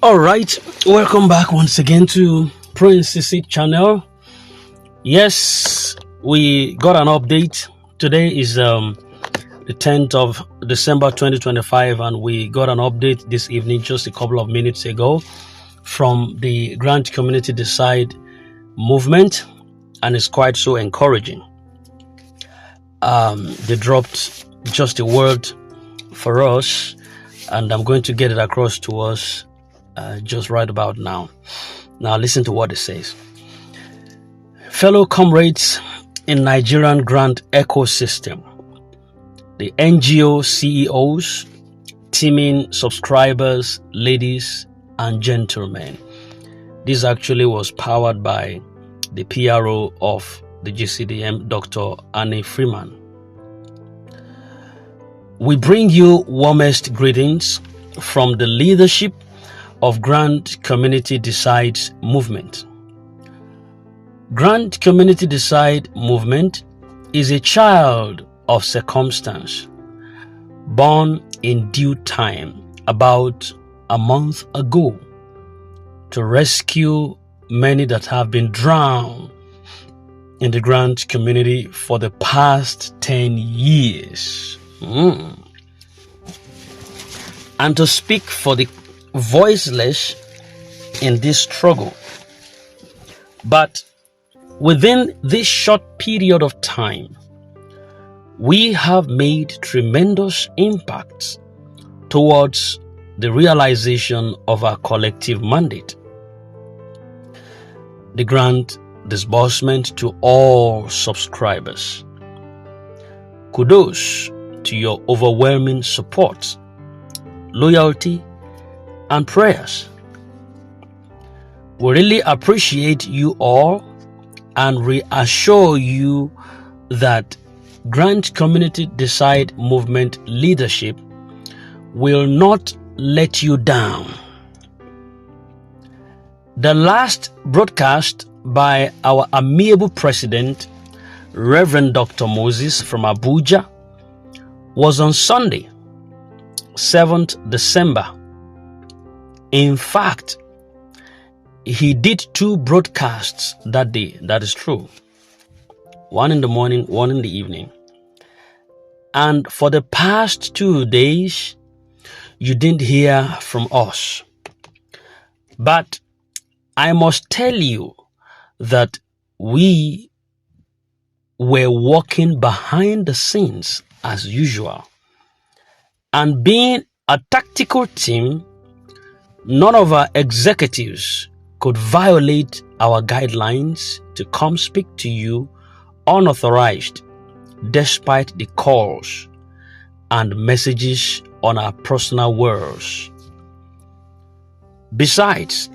All right, welcome back once again to Prince CC channel. Yes, we got an update. Today is the 10th of December 2025, and we got an update this evening just a couple of minutes ago from the Grant Community Decide movement, and it's quite so encouraging. They dropped just a word for us, and I'm going to get it across to us just right about now. Now listen to what it says. Fellow comrades in Nigerian grant ecosystem, the NGO CEOs, teaming subscribers, ladies and gentlemen. This actually was powered by the PRO of the Gcdm, Dr. Annie Freeman. We bring you warmest greetings from the leadership of Grant Community Decides movement. Grant Community Decide movement is a child of circumstance, born in due time about a month ago to rescue many that have been drowned in the Grant community for the past 10 years. And to speak for the voiceless in this struggle. But within this short period of time, we have made tremendous impacts towards the realization of our collective mandate. The grant disbursement to all subscribers. Kudos to your overwhelming support, loyalty, and prayers. We really appreciate you all and reassure you that Grant Community Decide movement leadership will not let you down. The last broadcast by our amiable president, Reverend Dr. Moses from Abuja, was on Sunday, 7th December. In fact, he did 2 broadcasts that day. That is true. One in the morning, one in the evening. And for the past 2 days, you didn't hear from us. But I must tell you that we were working behind the scenes as usual. And being a tactical team, none of our executives could violate our guidelines to come speak to you unauthorized, despite the calls and messages on our personal words. Besides,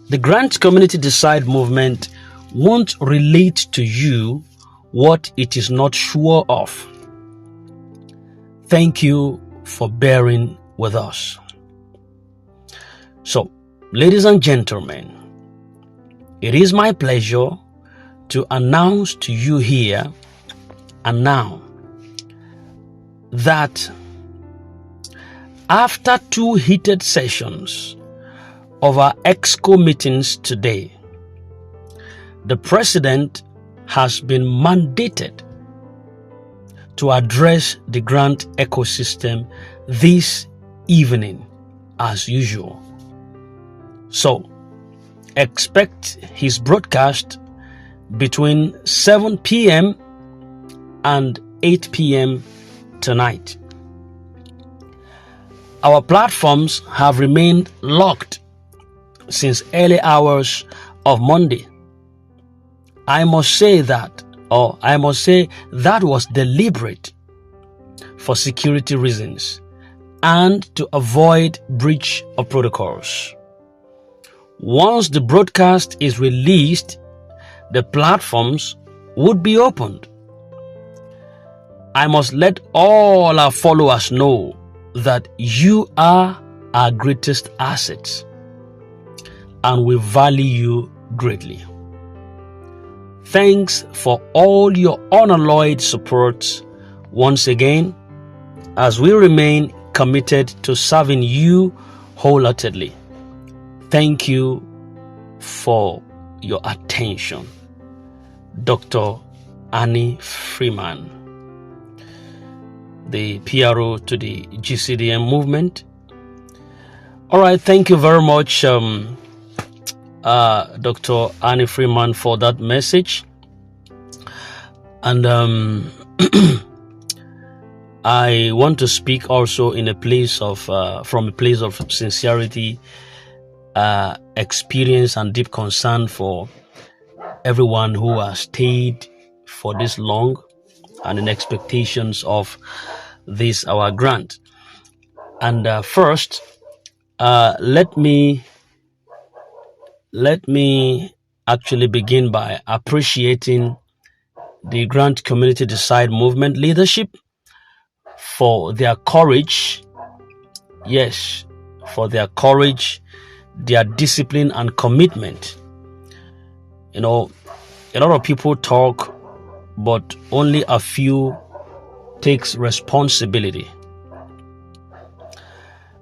the Grant Community Decide movement won't relate to you what it is not sure of. Thank you for bearing with us. So, ladies and gentlemen, it is my pleasure to announce to you here and now that after 2 heated sessions of our EXCO meetings today, the president has been mandated to address the grant ecosystem this evening as usual. So, expect his broadcast between 7 p.m. and 8 p.m. tonight. Our platforms have remained locked since early hours of Monday. I must say that was deliberate for security reasons and to avoid breach of protocols. Once the broadcast is released, the platforms would be opened. I must let all our followers know that you are our greatest assets and we value you greatly. Thanks for all your unalloyed support once again, as we remain committed to serving you wholeheartedly. Thank you for your attention. Dr. Annie Freeman, the PRO to the Gcdm movement. All right, thank you very much, Dr. Annie Freeman, for that message. And I want to speak also in a place of, from a place of sincerity, experience, and deep concern for everyone who has stayed for this long and in expectations of this our grant. And first, let me actually begin by appreciating the Grant Community Decide movement leadership for their courage. Yes, for their courage, their discipline and commitment. You know, a lot of people talk, but only a few takes responsibility.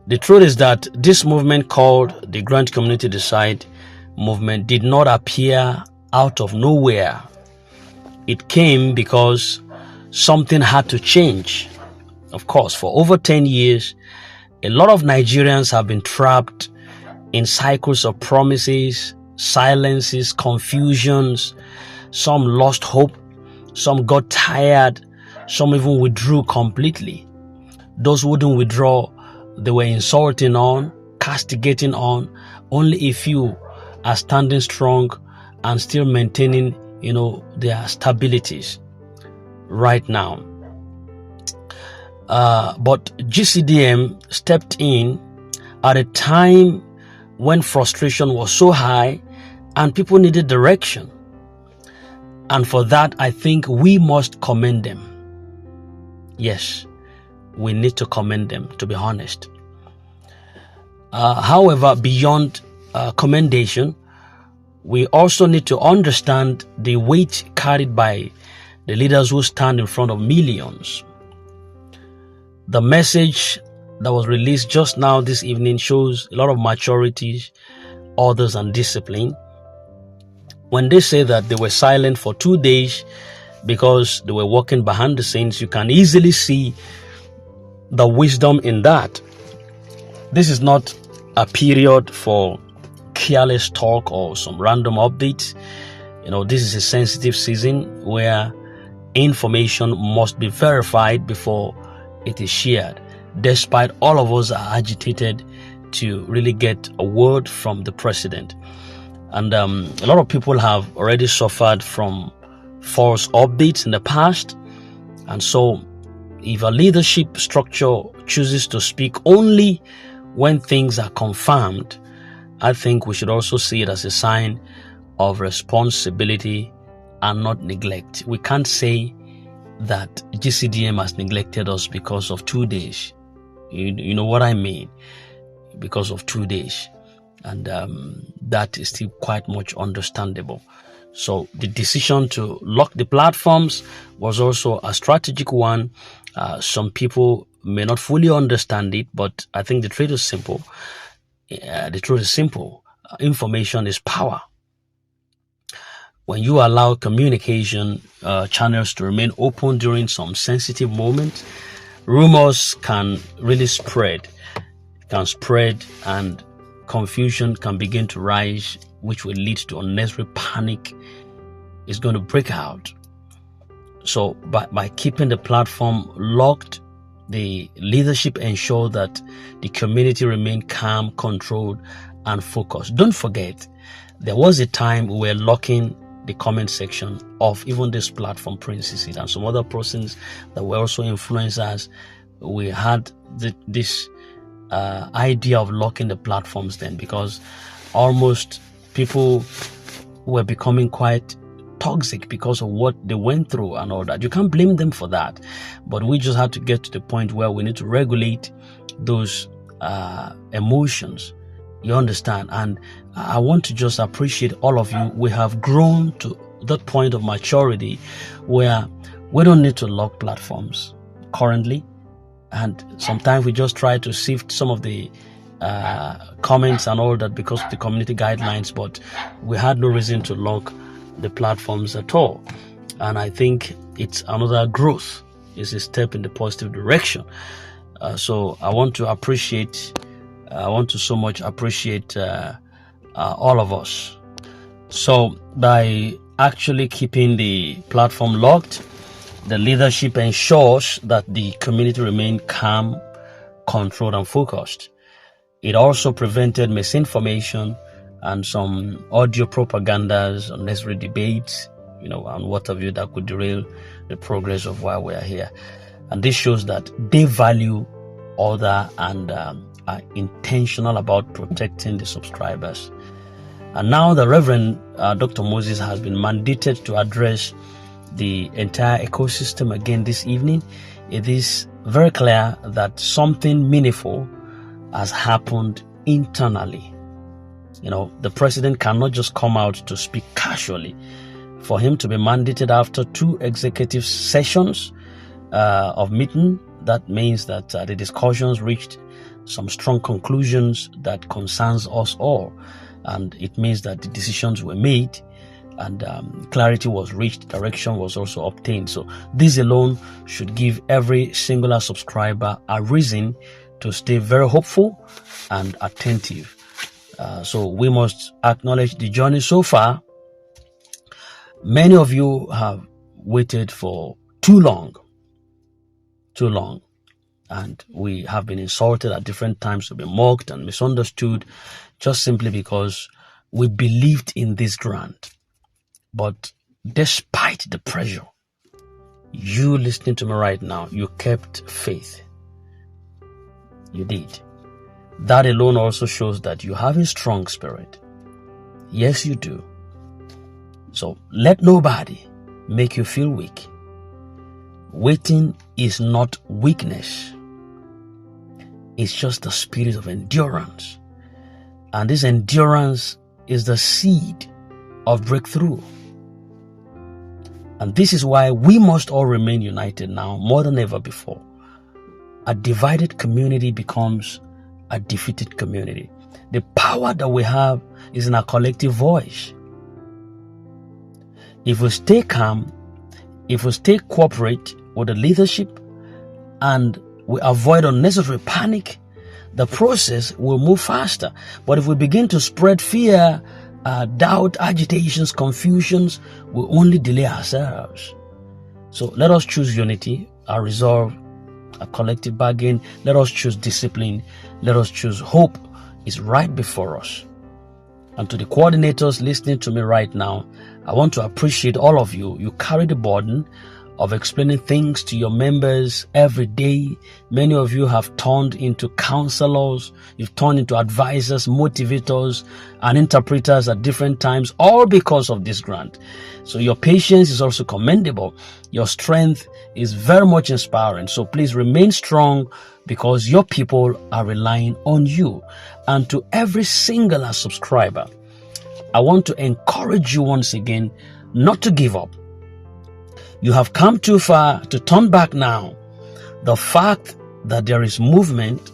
The truth is that this movement, called the Grant Community Decide movement, did not appear out of nowhere. It came because something had to change. Of course, for over 10 years, a lot of Nigerians have been trapped in cycles of promises, silences, confusions. Some lost hope, some got tired, some even withdrew completely. Those who didn't withdraw, they were insulting on, castigating on. Only a few are standing strong and still maintaining, their stabilities right now. But Gcdm stepped in at a time when frustration was so high and people needed direction. And for that, I think we must commend them. Yes, we need to commend them, to be honest. However, beyond commendation, we also need to understand the weight carried by the leaders who stand in front of millions. The message that was released just now this evening shows a lot of maturity, orders, and discipline. When they say that they were silent for 2 days because they were working behind the scenes, you can easily see the wisdom in that. This is not a period for careless talk or some random updates. This is a sensitive season where information must be verified before it is shared. Despite all of us are agitated to really get a word from the president. And a lot of people have already suffered from false updates in the past. And so if a leadership structure chooses to speak only when things are confirmed, I think we should also see it as a sign of responsibility and not neglect. We can't say that Gcdm has neglected us because of 2 days. You know what I mean? Because of 2 days. And that is still quite much understandable. So the decision to lock the platforms was also a strategic one. Some people may not fully understand it, but I think the truth is simple. Information is power. When you allow communication channels to remain open during some sensitive moments, rumors can really spread. It can spread and confusion can begin to rise, which will lead to unnecessary panic. Is going to break out. So by keeping the platform locked, the leadership ensure that the community remain calm, controlled, and focused. Don't forget, there was a time we were locking the comment section of even this platform, Princess and some other persons that were also influencers. We had this idea of locking the platforms then, because almost people were becoming quite toxic because of what they went through and all that. You can't blame them for that, but we just had to get to the point where we need to regulate those emotions. You understand? And I want to just appreciate all of you. We have grown to that point of maturity where we don't need to lock platforms currently, and sometimes we just try to sift some of the comments and all that because of the community guidelines, but we had no reason to lock the platforms at all. And I think it's another growth. It's a step in the positive direction. So I want to so much appreciate all of us. So by actually keeping the platform locked, the leadership ensures that the community remain calm, controlled, and focused. It also prevented misinformation and some audio propagandas, unnecessary debates, and what have you that could derail the progress of why we are here. And this shows that they value order and are intentional about protecting the subscribers. And now the Reverend Dr. Moses has been mandated to address the entire ecosystem again this evening. It is very clear that something meaningful has happened internally. The president cannot just come out to speak casually. For him to be mandated after 2 executive sessions of meeting, that means that the discussions reached some strong conclusions that concerns us all. And it means that the decisions were made and clarity was reached, direction was also obtained. So this alone should give every singular subscriber a reason to stay very hopeful and attentive. So we must acknowledge the journey so far. Many of you have waited for too long, and we have been insulted at different times, we've been mocked and misunderstood just simply because we believed in this grant. But despite the pressure, you listening to me right now, you kept faith. You did. That alone also shows that you have a strong spirit. Yes, you do. So let nobody make you feel weak. Waiting is not weakness. It's just the spirit of endurance. And this endurance is the seed of breakthrough. And this is why we must all remain united now more than ever before. A divided community becomes a defeated community. The power that we have is in our collective voice. If we stay calm, if we stay cooperate with the leadership and we avoid unnecessary panic, the process will move faster. But if we begin to spread fear, doubt, agitations, confusions, we only delay ourselves. So let us choose unity, our resolve, a collective bargain. Let us choose discipline. Let us choose hope is right before us. And to the coordinators listening to me right now, I want to appreciate all of you. You carry the burden of explaining things to your members every day. Many of you have turned into counselors, you've turned into advisors, motivators, and interpreters at different times, all because of this grant. So your patience is also commendable. Your strength is very much inspiring. So please remain strong because your people are relying on you. And to every singular subscriber, I want to encourage you once again not to give up. You have come too far to turn back now. The fact that there is movement,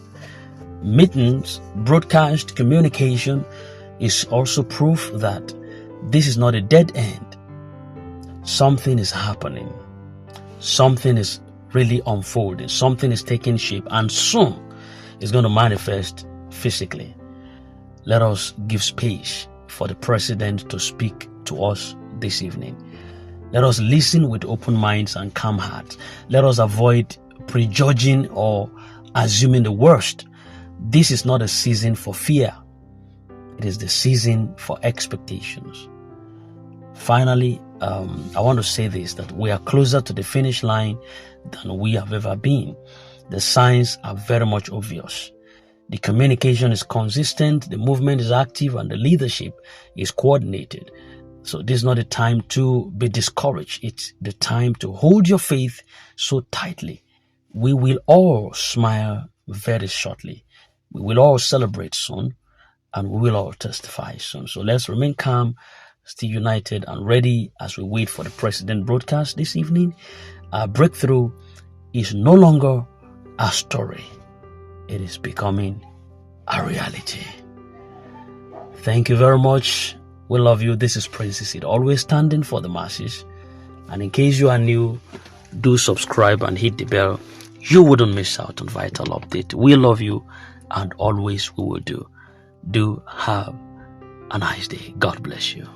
meetings, broadcast, communication is also proof that this is not a dead end. Something is happening. Something is really unfolding. Something is taking shape and soon it's going to manifest physically. Let us give space for the president to speak to us this evening. Let us listen with open minds and calm hearts. Let us avoid prejudging or assuming the worst. This is not a season for fear. It is the season for expectations. Finally, I want to say this, that we are closer to the finish line than we have ever been. The signs are very much obvious. The communication is consistent, the movement is active, and the leadership is coordinated. So this is not a time to be discouraged. It's the time to hold your faith so tightly. We will all smile very shortly. We will all celebrate soon, and we will all testify soon. So let's remain calm, stay united, and ready as we wait for the president broadcast this evening. Our breakthrough is no longer a story. It is becoming a reality. Thank you very much. We love you. This is Prince Sid, always standing for the masses. And in case you are new, do subscribe and hit the bell. You wouldn't miss out on vital update. We love you, and always we will do. Do have a nice day. God bless you.